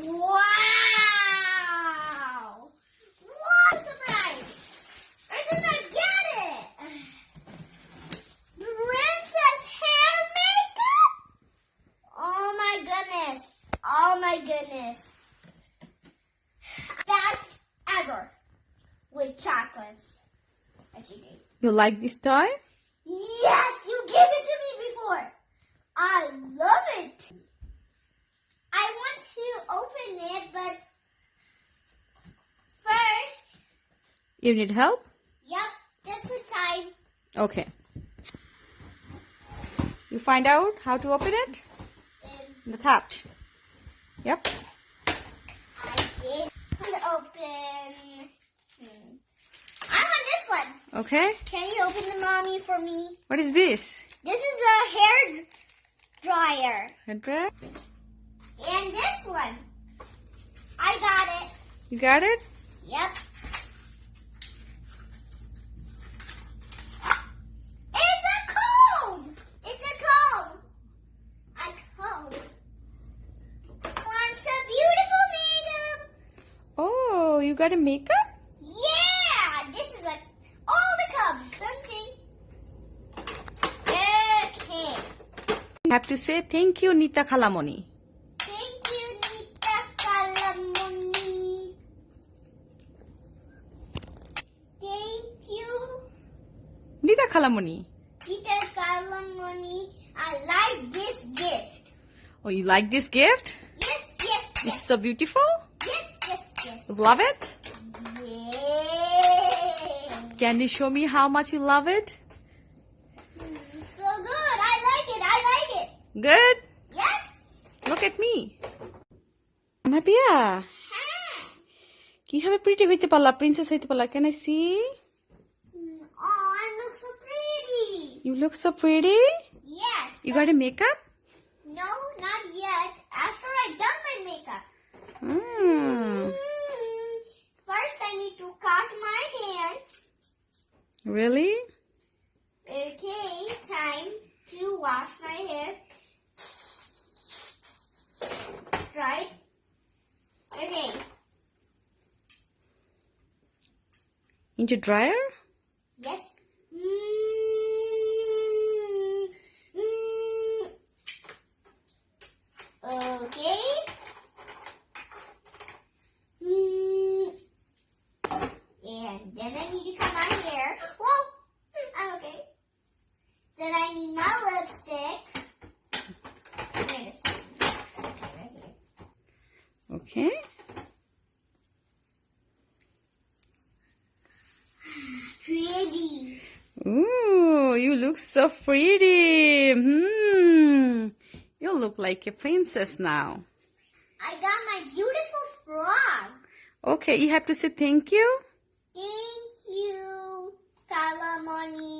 Wow! What a surprise! I did not get it! Princess hair makeup? Oh my goodness! Oh my goodness! Best ever with chocolates. You like this toy? Yes, you gave it to me before. I love it. I want to open it, but first. You need help? Yep, just a time. Okay. You find out how to open it? The top. Yep. I did open. I want this one. Okay. Can you open the mommy for me? What is this? This is a hair dryer. Hair dryer? And this one. I got it. You got it? Yep. It's a comb! It's a comb! A comb. Want some beautiful makeup? Oh, you got a makeup? Yeah! This is a all the comb. Okay. You have to say thank you, Nita Khalamoni. Thank you, Nita Apu. Thank you, Nita Khalamoni. Nita Apu. I like this gift. Oh, you like this gift? Yes, yes, It's yes. so beautiful. Yes, yes, yes. You love it? Yeah. Can you show me how much you love it? So good. I like it. I like it. Good. Yes. Look at me. Anabia. কিভাবে pretty হইতে পারলা? Princess হইতে পারলা? Can I see? Oh, I look so pretty. You look so pretty. Yes. You got a makeup? No, not yet. After I done my makeup. Mm. First, I need to cut my hair. Really? Okay, time to wash my hair. Right? Okay. Into dryer? Yes. Okay. And then I need to cut my hair. Whoa! Okay. Then I need my lipstick. Wait a second. Okay, right here. Okay. Pretty. Ooh, you look so pretty. You look like a princess now. I got my beautiful frog. Okay, you have to say thank you. Thank you, khalamoni.